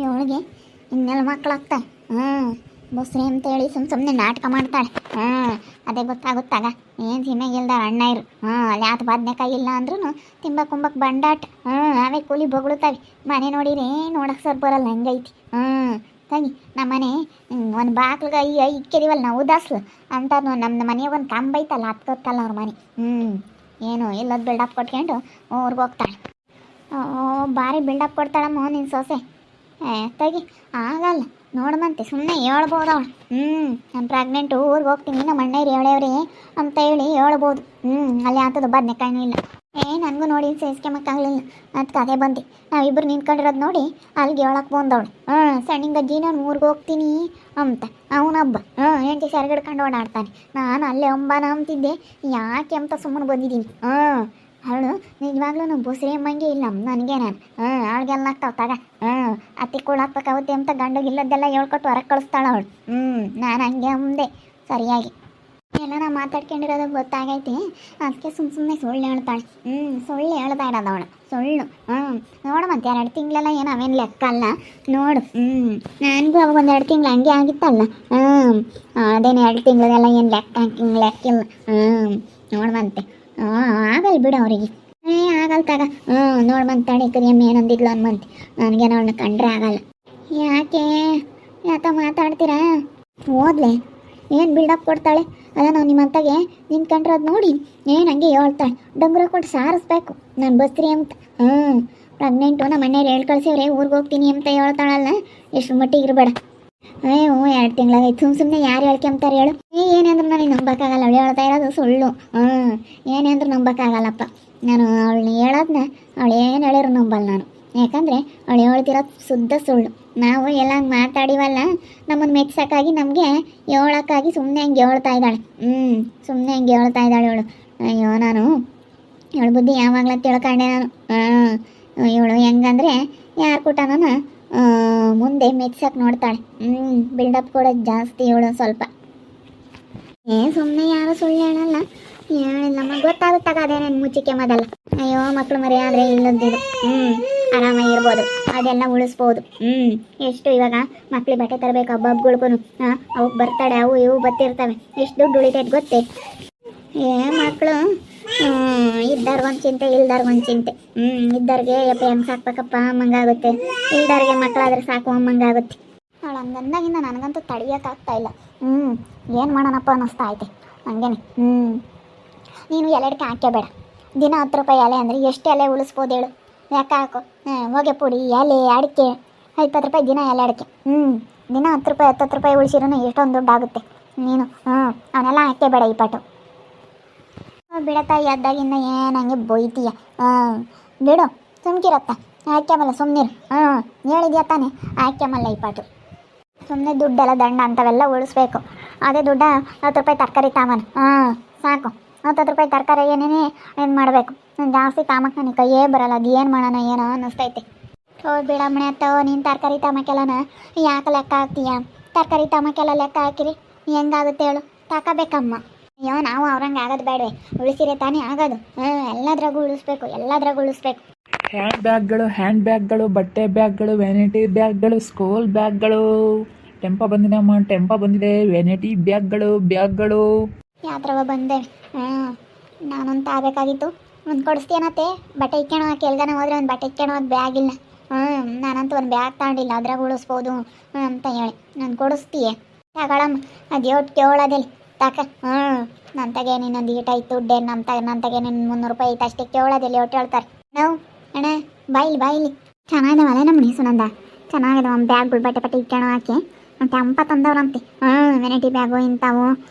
ಇವಳಿಗೆ ಇನ್ನೆಲ್ಲ ಮಕ್ಕಳಾಗ್ತಾಳೆ. ಬಸ್ರಿ ಅಂತೇಳಿ ಸುಮ್ಮನೆ ನಾಟಕ ಮಾಡ್ತಾಳೆ. ಅದೇ ಗೊತ್ತಾಗುತ್ತಾಗ ಏನು ತಿನ್ನಾಗಿಲ್ದಾರ ಅಣ್ಣ ಇರು. ಅಲ್ಲಿ ಆತ ಬದ್ನೆಕಾಯಿ ಇಲ್ಲ ಅಂದ್ರೂ ತಿಂಬಕ್ಕೆ ಬಂಡಾಟ. ಅವೇ ಕೂಲಿ ಬೊಗಳುತ್ತಾವೆ. ಮನೆ ನೋಡಿರಿ ನೋಡಕ್ಕೆ ಸರ್ ಬರಲ್ಲ ಹಂಗೈತಿ. ತಂಗಿ ನಮ್ಮ ಮನೆ ಒಂದು ಬಾಕ್ಲಿಗೆ ಇಕ್ಕಿದೀವಲ್ಲ ನಾವು ಉದಾಸ್ಲು ಅಂತ ನಮ್ಮ ಮನೆಯಾಗ ಒಂದು ಕಂಬ ಐತಲ್ಲ ಹತ್ತಲ್ಲ ಅವ್ರ ಮನೆ. ಏನು ಇಲ್ಲದ ಬಿಲ್ಡಪ್ ಕೊಟ್ಕೊಂಡು ಊರಿಗೆ ಹೋಗ್ತಾಳೆ. ಭಾರಿ ಬಿಲ್ಡಪ್ ಕೊಡ್ತಾಳಮ್ಮ ನಿನ್ನ ಸೊಸೆ. ತೆಗಿ ಆಗಲ್ಲ ನೋಡ್ಬಂತೆ ಸುಮ್ಮನೆ ಹೇಳ್ಬೋದು ಅವಳು. ನಾನು ಪ್ರೆಗ್ನೆಂಟು ಊರಿಗೆ ಹೋಗ್ತೀನಿ ನಮ್ಮ ಅಣ್ಣಯ್ರು ಹೇಳೇವ್ರಿ ಅಂತ ಹೇಳಿ ಹೇಳ್ಬೋದು. ಅಲ್ಲಿ ಆತದ ಬದ್ನೆಕಾಯಿನೂ ಇಲ್ಲ. ನನಗೂ ನೋಡಿ ಸೇರಿಸ್ಕೊಂಬಕ್ಕಾಗಲಿಲ್ಲ ಅದಕ್ಕೆ ಅದೇ ಬಂದು ನಾವಿಬ್ಬರು ನಿಂತ್ಕೊಂಡಿರೋದು ನೋಡಿ ಅಲ್ಲಿಗೆ ಹೇಳಕ್ಕೆ ಬಂದವಳು. ಸಣ್ಣಿಂಗಜ್ಜಿ ನಾನು ಊರಿಗೆ ಹೋಗ್ತೀನಿ ಅಂತ ಅವನಬ್ಬ ಹೆಂಡತಿ ಸೆರಗಿಡ್ಕೊಂಡು ಓಡಾಡ್ತಾನೆ. ನಾನು ಅಲ್ಲೇ ಅಂಬಾನ ಅಂತಿದ್ದೆ ಯಾಕೆ ಅಂತ ಸುಮ್ಮನೆ ಬಂದಿದ್ದೀನಿ. ಅವಳು ನಿಜವಾಗ್ಲೂ ನಾವು ಬುಸ್ರಿ ಅಮ್ಮಂಗೆ ಇಲ್ಲ ನನಗೆ ನಾನು ಅವಳಿಗೆಲ್ಲ ಆಗ್ತಾವ ತಗ. ಅತ್ತಿ ಕೂಳಾಕ್ಬೇಕಾಗುತ್ತೆ ಅಂತ ಗಂಡಗಿಲ್ಲದ್ದೆಲ್ಲ ಹೇಳ್ಕೊಟ್ಟು ಹೊರಗೆ ಕಳಿಸ್ತಾಳೆ ಅವಳು. ನಾನು ಹಂಗೆ ಅಂದೆ ಸರಿಯಾಗಿ ಎಲ್ಲ ನಾವು ಮಾತಾಡ್ಕೊಂಡಿರೋದು ಗೊತ್ತಾಗೈತಿ. ಅದಕ್ಕೆ ಸುಮ್ಮನೆ ಸುಳ್ಳು ಹೇಳ್ತಾಳೆ. ಸುಳ್ಳು ಹೇಳ್ತಾ ಇರೋದು ಅವಳು ಸುಳ್ಳು. ನೋಡು ಮತ್ತೆ 2 ತಿಂಗಳೆಲ್ಲ ಏನು ಅವೇನು ಲೆಕ್ಕ ಅಲ್ಲ ನೋಡು. ನನಗೂ ಅವಾಗ ಒಂದು 2 ತಿಂಗಳು ಹಂಗೆ ಆಗಿತ್ತಲ್ಲ. ಅದೇನು 2 ತಿಂಗಳದೆಲ್ಲ ಏನು ಲೆಕ್ಕಿಲ್ಲ. ನೋಡ್ಬಂತೆ ಆಗಲ್ಲ ಬಿಡು ಅವರಿಗೆ. ಆಗಲ್ಲ ತಗ. ನೋಡ್ಬಂತಾಳೆ ಕರಿಯಮ್ಮ ಏನಂದಿದ್ಲು ಅನ್ಬಂತೆ. ನನಗೇನು ಅವಳನ್ನ ಕಂಡ್ರೆ ಆಗಲ್ಲ. ಯಾಕ ಮಾತಾಡ್ತೀರಾ? ಓದ್ಲೆ ಏನು ಬಿಲ್ಡಪ್ ಕೊಡ್ತಾಳೆ. ಅಲ್ಲ ನಾವು ನಿಮ್ಮಂತಾಗೆ ನಿಂತ್ಕೊಂಡ್ರೆ ಅದು ನೋಡಿ ಏನು ಹಂಗೆ ಹೇಳ್ತಾಳೆ. ಡಂಗುರ ಕೊಟ್ಟು ಸಾರಿಸ್ಬೇಕು ನಾನು ಬಸ್ರಿ ಅಂತ. ಪ್ರೆಗ್ನೆಂಟು ನಮ್ಮ ಮನೆಯವ್ರು ಹೇಳಿ ಕಳ್ಸಿವ್ರೆ ಊರಿಗೆ ಹೋಗ್ತೀನಿ ಅಂತ ಹೇಳ್ತಾಳಲ್ಲ. ಎಷ್ಟು ಮಟ್ಟಿಗೆ ಇರಬೇಡ. 2 ತಿಂಗಳಾಗೈತೆ ಸುಮ್ಮನೆ ಯಾರು ಹೇಳ್ಕೊಂತಾರೆ ಹೇಳು. ಏನೇಂದ್ರೂ ನನಗೆ ನಂಬಕ್ಕಾಗಲ್ಲ. ಅವಳು ಹೇಳ್ತಾ ಇರೋದು ಸುಳ್ಳು. ಏನೇಂದ್ರೂ ನಂಬಕ್ಕಾಗಲ್ಲಪ್ಪ. ನಾನು ಅವಳನ್ನ ಹೇಳೋದನ್ನ ಅವಳು ಏನು ಹೇಳಿದ್ರು ನಂಬಲ್ಲ ನಾನು. ಯಾಕಂದರೆ ಅವಳು ಹೇಳ್ತಿರೋದು ಶುದ್ಧ ಸುಳ್ಳು. ನಾವು ಎಲ್ಲ ಮಾತಾಡಿವಲ್ಲ ನಮ್ಮನ್ನು ಮೆಚ್ಚಕ್ಕಾಗಿ ನಮಗೆ ಹೇಳೋಕ್ಕಾಗಿ ಸುಮ್ಮನೆ ಹಂಗೆ ಹೇಳ್ತಾ ಇದ್ದಾಳೆ. ಸುಮ್ಮನೆ ಹಂಗೆ ಹೇಳ್ತಾ ಇದ್ದಾಳೆ ಇವಳು. ಅಯ್ಯೋ ನಾನು ಇವಳು ಬುದ್ಧಿ ಯಾವಾಗಲ ತಿಳ್ಕೊಂಡೆ ನಾನು. ಇವಳು ಹೆಂಗಂದರೆ ಯಾರು ಕೂಟನ ಮುಂದೆ ಮೆಚ್ಚಕ್ಕೆ ನೋಡ್ತಾಳೆ. ಬಿಲ್ಡಪ್ ಕೊಡೋದು ಜಾಸ್ತಿ ಇವಳು ಸ್ವಲ್ಪ. ಸುಮ್ಮನೆ ಯಾರು ಸುಳ್ಳು ಹೇಳಲ್ಲ. ಹೇಳಿಲ್ಲಮ್ಮ ಗೊತ್ತಾಗುತ್ತಾಗ ಅದೇನೇನು ಮುಚ್ಚಿಕೆ ಮೊದಲ. ಅಯ್ಯೋ ಮಕ್ಕಳು ಮರಿ ಆದರೆ ಇಲ್ಲದಿದ್ದು ಆರಾಮಾಗಿರ್ಬೋದು. ಅದೆಲ್ಲ ಉಳಿಸ್ಬೋದು. ಎಷ್ಟು ಇವಾಗ ಮಕ್ಳಿಗೆ ಬಟ್ಟೆ ತರಬೇಕು ಹಬ್ಬಗಳಿಗೂ ಅವಕ್ಕೆ ಬರ್ತಾಳೆ ಅವು ಇವು ಬರ್ತಿರ್ತವೆ. ಎಷ್ಟು ದುಡ್ಡು ಉಳಿತೈತೆ ಗೊತ್ತೇ. ಮಕ್ಕಳು ಇದ್ದಾರ್ಗೊಂದು ಚಿಂತೆ ಇಲ್ದಾರ್ಗೊಂದು ಚಿಂತೆ. ಇದ್ದವ್ರಿಗೆ ಯಪ್ಪ ಹೆಂಗೆ ಸಾಕ್ಬೇಕಪ್ಪ ಅಮ್ಮಂಗಾಗುತ್ತೆ. ಇಲ್ದಾರಿಗೆ ಮಕ್ಕಳಾದ್ರೆ ಸಾಕು ಅಮ್ಮಂಗಾಗುತ್ತೆ. ಅವಳು ಹಂಗಂದಾಗಿಂದ ನನಗಂತೂ ತಡಿಯೋಕ್ಕಾಗ್ತಾ ಇಲ್ಲ. ಏನು ಮಾಡೋಣಪ್ಪ ಅನ್ನಿಸ್ತಾ ಐತೆ ಹಂಗೇನೆ. ನೀನು ಎಲೆಡ್ಕೆ ಹಾಕ್ಯಬೇಡ. ದಿನ 10 ರೂಪಾಯಿ ಎಲೆ ಅಂದರೆ ಎಷ್ಟು ಎಲೆ ಉಳಿಸ್ಬೋದು ಹೇಳು. ಯಾಕೆ ಹಾಕು ಹೊಗೆ ಪುಡಿ ಎಲೆ ಅಡಿಕೆ 20 ರೂಪಾಯಿ ದಿನ ಎಲೆ ಅಡಿಕೆ. ದಿನ 10 ರೂಪಾಯಿ 10 ರೂಪಾಯಿ ಉಳಿಸಿರೂ ಎಷ್ಟೊಂದು ದುಡ್ಡು ಆಗುತ್ತೆ. ನೀನು ಅವನ್ನೆಲ್ಲ ಹಾಕ್ಯಬೇಡ ಈ ಪಾಟು. ಬಿಡತಾಯಿ ಅದ್ದಾಗಿಂದ ಏನು ಹಂಗೆ ಬೊಯ್ತೀಯ. ಬಿಡು ಸುಮ್ಕಿರತ್ತ ಹಾಕ್ಯಮಲ್ಲ ಸುಮ್ಮನಿರು. ಹೇಳಿದ್ಯಾ ತಾನೆ ಹಾಕ್ಯಮಲ್ಲ ಈ ಪಾಟು. ಸುಮ್ಮನೆ ದುಡ್ಡೆಲ್ಲ ದಂಡ ಅಂಥವೆಲ್ಲ ಉಳಿಸ್ಬೇಕು. ಅದೇ ದುಡ್ಡ 10 ರೂಪಾಯಿ ತರಕಾರಿ ತಾಮನ ಸಾಕು. 10 ರೂಪಾಯಿ ತರಕಾರಿ ಏನೇನೇ ಏನು ಮಾಡಬೇಕು. ಜಾಸ್ತಿ ತಾಮಕ್ಕೆ ನನಗೆ ಕೈಯೇ ಬರಲ್ಲ. ಅದು ಏನು ಮಾಡೋಣ ಏನೋ ಅನ್ನಿಸ್ತೈತೆ. ಬಿಡಮ್ಮನೆ ಅತ್ತವ ನೀನು ತರಕಾರಿ ತಾಮಕ್ಕೆಲ್ಲನ ಯಾಕೆ ಲೆಕ್ಕ ಹಾಕ್ತೀಯ? ತರಕಾರಿ ತಾಮಕ್ಕೆಲ್ಲ ಲೆಕ್ಕ ಹಾಕಿರಿ ಹೆಂಗಾಗುತ್ತೆ ಹೇಳು. ತಗೋಬೇಕಮ್ಮ. ಅಯ್ಯೋ ನಾವು ಅವ್ರಂಗೆ ಆಗೋದು ಬೇಡವೆ. ಉಳಿಸಿರೆ ತಾನೇ ಆಗೋದು. ಎಲ್ಲದ್ರಾಗೂ ಉಳಿಸ್ಬೇಕು. ಹ್ಯಾಂಡ್ ಬ್ಯಾಗ್ಗಳು ಬಟ್ಟೆ ಬ್ಯಾಗ್ಗಳು ವೆನಿಟಿ ಬ್ಯಾಗ್ಗಳು ಸ್ಕೂಲ್ ಬ್ಯಾಗ್ಗಳು. ಟೆಂಪೋ ಬಂದಿದೆ ಅಮ್ಮ, ಟೆಂಪೋ ಬಂದಿದೆ. ವೆನಿಟಿ ಬ್ಯಾಗ್ಗಳು ಯಾತ್ರವ ಬಂದೆ. ನಾನಂತ ಆಗಬೇಕಾಗಿತ್ತು. ಒಂದು ಕೊಡಿಸ್ತೀನತ್ತೆ ಬಟ್ಟೆ ಇಕ್ಕೋಣ. ಕೆಲ್ಗನ ಹೋದ್ರೆ ಒಂದು ಬಟ್ಟೆ ಇಕ್ಕೋಣ ಒಂದು ಬ್ಯಾಗ್ ಇಲ್ಲ. ನಾನಂತೂ ಒಂದು ಬ್ಯಾಗ್ ತಗೊಂಡಿಲ್ಲ. ಅದ್ರಾಗ ಉಳಿಸ್ಬೋದು ಅಂತ ಹೇಳಿ ನಾನು ಕೊಡಿಸ್ತೀಯೆ ತಗೊಳಮ್ಮ. ಅದು ಯೋಟ್ ಕೇಳೋದಿಲ್ಲ ತಕ. ನನ್ನ ತಗೆ ನೀನೊಂದು ಈಟಾಯ್ತು ದುಡ್ಡೇ ನನ್ನ ತಗೆ ನೀನು 300 ರೂಪಾಯಿ ಐತೆ ಅಷ್ಟೇ ಕೇಳೋದಿಲ್ಲ. ಒಟ್ಟು ಹೇಳ್ತಾರೆ ನಾವು ಅಣ್ಣ ಬಾಯಿಲಿ ಚೆನ್ನಾಗಿದಾವಲ್ಲ ನಮ್ಮ ಸುನಂದ. ಚೆನ್ನಾಗಿದೆ ಒಂದು ಬ್ಯಾಗ್ಗಳು ಬಟ್ಟೆ ಇಕ್ಕೋಣ ಹಾಕಿ ಟೆಂಪ ತಂದವ್ರಂತೆ. ವೆರೈಟಿ ಬ್ಯಾಗು ಇಂಥವು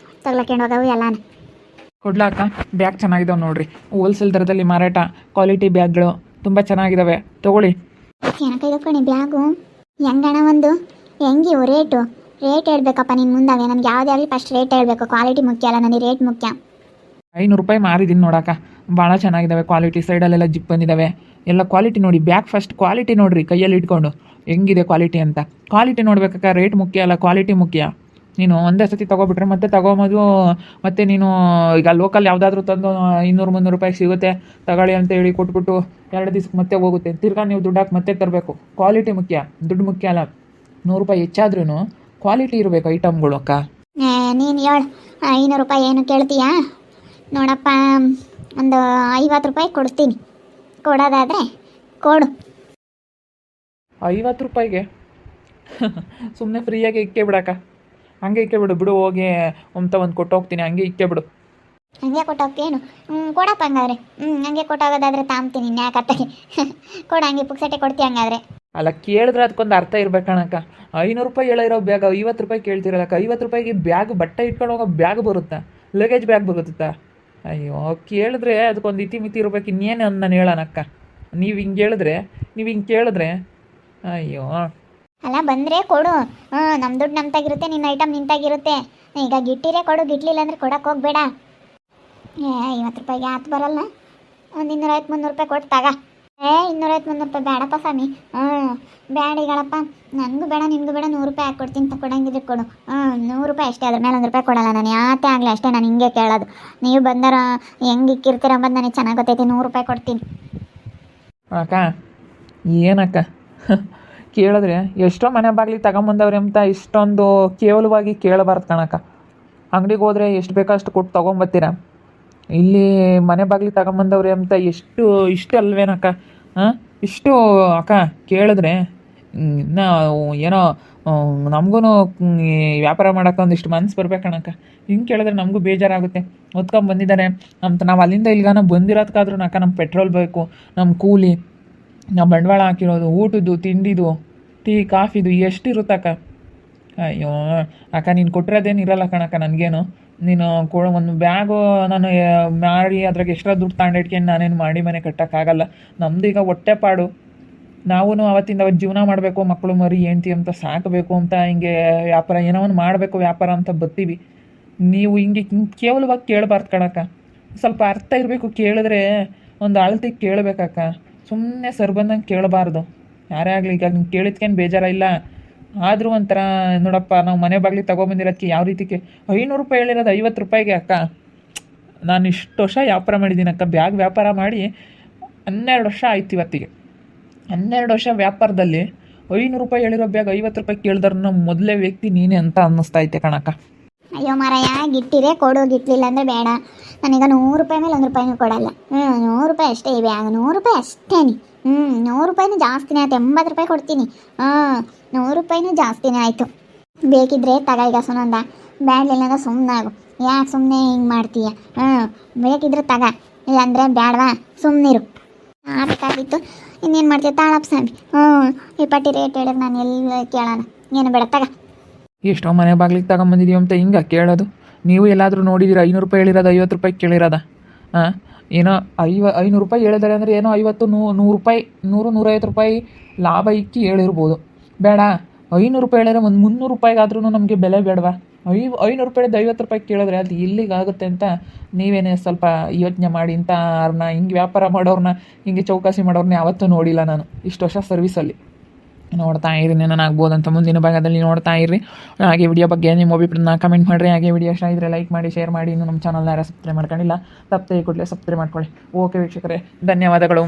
ತಗ್ಲಕ್ಕೊಂಡು ಹೋಗವು ಎಲ್ಲಾನು. ಕೊಡ್ಲಾಕ ಬ್ಯಾಗ್ ಚೆನ್ನಾಗಿದಾವೆ ನೋಡ್ರಿ. ಹೋಲ್ಸೇಲ್ ದರದಲ್ಲಿ ಮಾರಾಟ ಕ್ವಾಲಿಟಿ ಬ್ಯಾಗ್ಗಳು ತುಂಬ ಚೆನ್ನಾಗಿದ್ದಾವೆ ತಗೊಳ್ಳಿ. ಏನಕ್ಕೈದು ಕಣಿ ಬ್ಯಾಗು ಹೆಂಗಣ ಒಂದು ಹೆಂಗಿವು ರೇಟ್ ಹೇಳ್ಬೇಕಪ್ಪ ನೀನು ಮುಂದಾಗೆ. ನನಗೆ ಯಾವುದೇ ಆಗಲಿ ಫಸ್ಟ್ ರೇಟ್ ಹೇಳಬೇಕು. ಕ್ವಾಲಿಟಿ ಮುಖ್ಯ ಅಲ್ಲ ನನಗೆ ರೇಟ್ ಮುಖ್ಯ. 500 ರೂಪಾಯಿ ಮಾರಿದ್ದೀನಿ ನೋಡಕ್ಕ. ಭಾಳ ಚೆನ್ನಾಗಿದ್ದಾವೆ ಕ್ವಾಲಿಟಿ. ಸೈಡಲ್ಲೆಲ್ಲ ಜಿಪ್ ಬಂದಿದ್ದಾವೆ. ಎಲ್ಲ ಕ್ವಾಲಿಟಿ ನೋಡಿ. ಬ್ಯಾಗ್ ಫಸ್ಟ್ ಕ್ವಾಲಿಟಿ ನೋಡಿರಿ ಕೈಯಲ್ಲಿ ಇಟ್ಕೊಂಡು ಹೆಂಗಿದೆ ಕ್ವಾಲಿಟಿ ಅಂತ. ಕ್ವಾಲಿಟಿ ನೋಡ್ಬೇಕಕ್ಕ. ರೇಟ್ ಮುಖ್ಯ ಅಲ್ಲ ಕ್ವಾಲಿಟಿ ಮುಖ್ಯ. ನೀನು ಒಂದೇ ಸತಿ ತೊಗೊಬಿಟ್ರೆ ಮತ್ತೆ ತೊಗೊಂಬೋದು, ಮತ್ತೆ ನೀನು ಈಗ ಲೋಕಲ್ ಯಾವುದಾದ್ರೂ ತಂದು 200-300 ರೂಪಾಯಿಗೆ ಸಿಗುತ್ತೆ ತಗೊಳ್ಳಿ ಅಂತ ಹೇಳಿ ಕೊಟ್ಬಿಟ್ಟು 2 ದಿವ್ಸಕ್ಕೆ ಮತ್ತೆ ಹೋಗುತ್ತೆ. ತಿರ್ಗಾ ನೀವು ದುಡ್ಡು ಹಾಕಿ ಮತ್ತೆ ತರಬೇಕು. ಕ್ವಾಲಿಟಿ ಮುಖ್ಯ, ದುಡ್ಡು ಮುಖ್ಯ ಅಲ್ಲ. 100 ರೂಪಾಯಿ ಹೆಚ್ಚಾದ್ರೂ ಕ್ವಾಲಿಟಿ ಇರಬೇಕು ಐಟಮ್ಗಳು ಅಕ್ಕ. ನೀನು ಹೇಳು 500 ರೂಪಾಯಿ ಏನು ಕೇಳ್ತೀಯಾ? ನೋಡಪ್ಪ, ಒಂದು 50 ರೂಪಾಯಿ ಕೊಡ್ತೀನಿ. ಕೊಡೋದಾದರೆ ಕೊಡು. 50 ರೂಪಾಯಿಗೆ ಸುಮ್ಮನೆ ಫ್ರೀಯಾಗಿ ಇಕ್ಕೆ ಬಿಡಕ್ಕ. ಹಂಗೆ ಇಕ್ಕೆ ಬಿಡು ಬಿಡು, ಹೋಗಿ ಒಂದು ಕೊಟ್ಟು ಹೋಗ್ತೀನಿ, ಹಂಗೆ ಇಕ್ಕೆ ಬಿಡು. ಹಂಗೆ ಕೊಟ್ಟೋಗ್ತೇನು? ಕೊಡಪ್ಪ ಹಂಗಾದ್ರೆ. ಹಂಗೆ ಕೊಟ್ಟೋಗೋದಾದ್ರೆ ತಾಂಬ್ತೀನಿ, ಯಾಕತ್ತಾಗೆ ಕೊಡು. ಹಂಗೆ ಪುಕ್ಸಟ್ಟೆ ಕೊಡ್ತೀಯ ಹಂಗಾದ್ರೆ? ಅಲ್ಲ, ಕೇಳಿದ್ರೆ ಅದಕ್ಕೊಂದು ಅರ್ಥ ಇರ್ಬೇಕಣಕ್ಕ. 500 ರೂಪಾಯಿ ಹೇಳಿರೋ ಬ್ಯಾಗ್ 50 ರೂಪಾಯಿ ಕೇಳ್ತಿರಲ್ಲಕ್ಕ. 50 ರೂಪಾಯಿಗೆ ಬ್ಯಾಗ್, ಬಟ್ಟೆ ಇಟ್ಕೊಂಡು ಹೋಗೋ ಬ್ಯಾಗ್ ಬರುತ್ತಾ? ಲಗೇಜ್ ಬ್ಯಾಗ್ ಬರುತ್ತಾ? ಅಯ್ಯೋ, ಕೇಳಿದ್ರೆ ಅದಕ್ಕೊಂದು ಇತಿಮಿತಿ ಇರ್ಬೇಕು. ಇನ್ನೇನು ನಾನು ಹೇಳೋಣಕ್ಕ? ನೀವು ಹಿಂಗೆ ಕೇಳಿದ್ರೆ ಅಯ್ಯೋ. ಅಲ್ಲ, ಬಂದರೆ ಕೊಡು. ನಮ್ಮ ದುಡ್ಡು ನಮ್ಮ ತಾಗಿರುತ್ತೆ, ನಿನ್ನ ಐಟಮ್ ನಿಂತಾಗಿರುತ್ತೆ. ಈಗ ಗಿಟ್ಟಿರೇ ಕೊಡು, ಗಿಟ್ಲಿಲ್ಲ ಅಂದರೆ ಕೊಡೋಕೆ ಹೋಗಬೇಡ. 50 ರೂಪಾಯಿಗೆ ಆತು ಬರಲ್ಲ. ಒಂದು 250-300 ರೂಪಾಯಿ ಕೊಟ್ಟು ತಗ. 250-300 ರೂಪಾಯಿ ಬೇಡಪ್ಪ ಸ್ವಾಮಿ. ಬೇಡಿಗಳಪ್ಪ, ನನಗೂ ಬೇಡ ನಿನಗೂ ಬೇಡ. 100 ರೂಪಾಯಿ ಹಾಕಿ ಕೊಡ್ತೀನಿ, ಕೊಡಂಗಿದ್ರೆ ಕೊಡು. 100 ರೂಪಾಯಿ ಅಷ್ಟೇ, ಅದ್ರ ಮೇಲೆ 1 ರೂಪಾಯಿ ಕೊಡಲ್ಲ ನಾನು. ಯಾತೆ ಆಗಲಿ ಅಷ್ಟೇ, ನಾನು ಹಿಂಗೆ ಕೇಳೋದು. ನೀವು ಬಂದಾರ ಹೆಂಗೆ ಇಕ್ಕಿರ್ತೀರ ಅಂಬದು ನನಗೆ ಚೆನ್ನಾಗಿ ಗೊತ್ತೈತಿ. 100 ರೂಪಾಯಿ ಕೊಡ್ತೀನಿ. ಅಕ್ಕ, ಏನಕ್ಕ ಕೇಳಿದ್ರೆ ಎಷ್ಟೋ ಮನೆ ಬಾಗಿಲಿಗೆ ತಗೊಂಬಂದವ್ರೆ ಅಂತ ಇಷ್ಟೊಂದು ಕೇವಲವಾಗಿ ಕೇಳಬಾರ್ದು ಕಣಕ್ಕ. ಅಂಗಡಿಗೆ ಹೋದರೆ ಎಷ್ಟು ಬೇಕೋ ಅಷ್ಟು ಕೊಟ್ಟು ತೊಗೊಂಬತ್ತೀರ. ಇಲ್ಲಿ ಮನೆ ಬಾಗಿಲಿಗೆ ತಗೊಂಬಂದವ್ರೆ ಅಂತ ಇಷ್ಟು ಅಲ್ವೇನಕ್ಕ? ಇಷ್ಟು ಅಕ್ಕ ಕೇಳಿದ್ರೆ ಏನೋ ನಮಗೂ ವ್ಯಾಪಾರ ಮಾಡೋಕೆ ಒಂದಿಷ್ಟು ಮನಸ್ಸು ಬರ್ಬೇಕಣಕ್ಕ. ಹಿಂಗೆ ಕೇಳಿದ್ರೆ ನಮಗೂ ಬೇಜಾರಾಗುತ್ತೆ. ಹೊತ್ಕೊಂಬಂದಿದ್ದಾರೆ ನಾವು ಅಲ್ಲಿಂದ ಇಲ್ಲಿಗಾನ ಬಂದಿರೋದಕ್ಕಾದ್ರೂ ಅಕ್ಕ ನಮ್ಮ ಪೆಟ್ರೋಲ್ ಬೇಕು, ನಮ್ಮ ಕೂಲಿ, ನಾವು ಬಂಡವಾಳ ಹಾಕಿರೋದು, ಊಟದ್ದು, ತಿಂಡಿದು, ಟೀ ಕಾಫಿದು ಎಷ್ಟಿರುತ್ತಕ್ಕ? ಅಯ್ಯೋ ಅಕ್ಕ, ನೀನು ಕೊಟ್ಟಿರೋದೇನು ಇರಲ್ಲ ಕಣಕ್ಕ ನನಗೇನು. ನೀನು ಒಂದು ಬ್ಯಾಗು ನಾನು ಮಾಡಿ ಅದ್ರಾಗೆ ಎಕ್ಸ್ಟ್ರಾ ದುಡ್ಡು ತಗೊಂಡಿಟ್ಕೊಂಡು ನಾನೇನು ಮಾಡಿ ಮನೆ ಕಟ್ಟೋಕ್ಕಾಗಲ್ಲ. ನಮ್ಮದು ಈಗ ಹೊಟ್ಟೆಪಾಡು. ನಾವೂ ಅವತ್ತಿಂದ ಅವತ್ತು ಜೀವನ ಮಾಡಬೇಕು, ಮಕ್ಕಳು ಮರಿ ಹೆಂಡ್ತಿ ಅಂತ ಸಾಕಬೇಕು ಅಂತ ಹಿಂಗೆ ವ್ಯಾಪಾರ ಏನೋ ಒಂದು ಮಾಡಬೇಕು ವ್ಯಾಪಾರ ಅಂತ ಬರ್ತೀವಿ. ನೀವು ಹಿಂಗೆ ಕೇವಲವಾಗಿ ಕೇಳಬಾರ್ದು ಕಣಕ್ಕ. ಸ್ವಲ್ಪ ಅರ್ಥ ಇರಬೇಕು. ಕೇಳಿದ್ರೆ ಒಂದು ಅಳತೆಗೆ ಕೇಳಬೇಕಕ್ಕ. ಸುಮ್ಮನೆ ಬಂದಂಗೆ ಕೇಳಬಾರ್ದು ಯಾರೇ ಆಗಲಿ. ಈಗ ನಿಮ್ಗೆ ಕೇಳಿದ್ಕೇನು ಬೇಜಾರ ಇಲ್ಲ. ಆದರೂ ಒಂಥರ ನೋಡಪ್ಪ, ನಾವು ಮನೆ ಬಾಗಿಲಿಗೆ ತೊಗೊಬಂದಿರೋದಕ್ಕೆ ಯಾವ ರೀತಿಗೆ 500 ರೂಪಾಯಿ ಹೇಳಿರೋದು 50 ರೂಪಾಯಿಗೆ ಅಕ್ಕ. ನಾನು ಇಷ್ಟು ವರ್ಷ ವ್ಯಾಪಾರ ಮಾಡಿದ್ದೀನಿ ಅಕ್ಕ. ಬ್ಯಾಗ್ ವ್ಯಾಪಾರ ಮಾಡಿ 12 ವರ್ಷ ಆಯ್ತು ಇವತ್ತಿಗೆ. 12 ವರ್ಷ ವ್ಯಾಪಾರದಲ್ಲಿ 500 ರೂಪಾಯಿ ಹೇಳಿರೋ ಬ್ಯಾಗ್ 50 ರೂಪಾಯಿ ಕೇಳಿದ್ರು ನಮ್ಮ ಮೊದಲೇ ವ್ಯಕ್ತಿ ನೀನೇ ಅಂತ ಅನ್ನಿಸ್ತೈತೆ ಕಣಕ್ಕ. ಅಯ್ಯೋ ಮಾರಾಯ, ಗಿಟ್ಟಿರೇ ಕೊಡು, ಗಿಟ್ಲಿಲ್ಲ ಅಂದರೆ ಬೇಡ. ನಾನೀಗ 100 ರೂಪಾಯಿ ಮೇಲೆ 1 ರೂಪಾಯಿನೂ ಕೊಡಲ್ಲ. 100 ರೂಪಾಯಿ ಅಷ್ಟೇ ಈ ಬ್ಯಾಗ್. 100 ರೂಪಾಯಿ ಅಷ್ಟೇ. 100 ರೂಪಾಯಿನೂ ಜಾಸ್ತಿನೇ ಆಯ್ತು. 80 ರೂಪಾಯಿ ಕೊಡ್ತೀನಿ. 100 ರೂಪಾಯಿನೂ ಜಾಸ್ತಿನೇ ಆಯಿತು. ಬೇಕಿದ್ರೆ ತಗ ಈಗ ಸುನಂದ. ಬ್ಯಾಡ್ಲಿಲ್ಲ ಅಂದ್ರೆ ಸುಮ್ಮನೆ ಆಗು. ಯಾಕೆ ಸುಮ್ಮನೆ ಹಿಂಗೆ ಮಾಡ್ತೀಯ? ಬೇಕಿದ್ರೆ ತಗ, ಇಲ್ಲಾಂದರೆ ಬ್ಯಾಡವಾ ಸುಮ್ಮನಿರು. ಬೇಕಾಗಿತ್ತು. ಇನ್ನೇನು ಮಾಡ್ತೀಯ ತಾಳಪ್ಪ ಸ್ವಾಮಿ. ಈ ಪಟ್ಟಿ ರೇಟ್ ಹೇಳಿದ್ರೆ ನಾನು ಎಲ್ಲಿ ಕೇಳೋಣ? ಏನು ಬೇಡ, ತಗ. ಎಷ್ಟೋ ಮನೆ ಬಾಗಿಲಿಗೆ ತಗೊಂಬಂದಿದ್ದೀವಿ ಅಂತ ಹಿಂಗೆ ಕೇಳೋದು. ನೀವು ಎಲ್ಲಾದರೂ ನೋಡಿದ್ದೀರಾ 500 ರೂಪಾಯಿ ಹೇಳಿರೋದು 50 ರೂಪಾಯಿ ಕೇಳಿರೋದ? ಏನೋ 500 ರೂಪಾಯಿ ಹೇಳಿದ್ದಾರೆ ಅಂದರೆ ಏನೋ 50, 100 ರೂಪಾಯಿ, 100-150 ರೂಪಾಯಿ ಲಾಭ ಇಕ್ಕಿ ಹೇಳಿರ್ಬೋದು. ಬೇಡ, 500 ರೂಪಾಯಿ ಹೇಳಿದ್ರೆ ಒಂದು 300 ರೂಪಾಯಿಗಾದ್ರೂ ನಮಗೆ ಬೆಲೆ ಬೇಡವಾ? 500 ರೂಪಾಯಿದು 50 ರೂಪಾಯಿ ಕೇಳಿದ್ರೆ ಅದು ಎಲ್ಲಿಗಾಗುತ್ತೆ ಅಂತ ನೀವೇನೇ ಸ್ವಲ್ಪ ಯೋಚನೆ ಮಾಡಿ. ಅಂತ ಅವ್ರನ್ನ ಹಿಂಗೆ ವ್ಯಾಪಾರ ಮಾಡೋರನ್ನ, ಹಿಂಗೆ ಚೌಕಾಸಿ ಮಾಡೋರನ್ನ ಯಾವತ್ತೂ ನೋಡಿಲ್ಲ ನಾನು ಇಷ್ಟು ವರ್ಷ ಸರ್ವಿಸಲ್ಲಿ. ನೋಡ್ತಾ ಇರಿ, ಏನಾಗ್ಬೋದು ಅಂತ ಮುಂದಿನ ಭಾಗದಲ್ಲಿ ನೋಡ್ತಾ ಇರ್ರಿ. ಹಾಗೆ ವಿಡಿಯೋ ಬಗ್ಗೆ ನಿಮ್ಮ ಅಭಿಪ್ರಾಯನ ಕಮೆಂಟ್ ಮಾಡಿರಿ. ಹಾಗೆ ವಿಡಿಯೋ ಇಷ್ಟ ಇದ್ದರೆ ಲೈಕ್ ಮಾಡಿ, ಶೇರ್ ಮಾಡಿ. ಇನ್ನು ನಮ್ಮ ಚಾನಲ್ನ ಯಾರು ಸಬ್ಸ್ಕ್ರೈಬ್ ಮಾಡ್ಕೊಂಡಿಲ್ಲ, ತಪ್ಪದೆ ಕೂಡಲೇ ಸಬ್ಸ್ಕ್ರೈಬ್ ಮಾಡ್ಕೊಳ್ಳಿ. ಓಕೆ ವೀಕ್ಷಕರೇ, ಧನ್ಯವಾದಗಳು.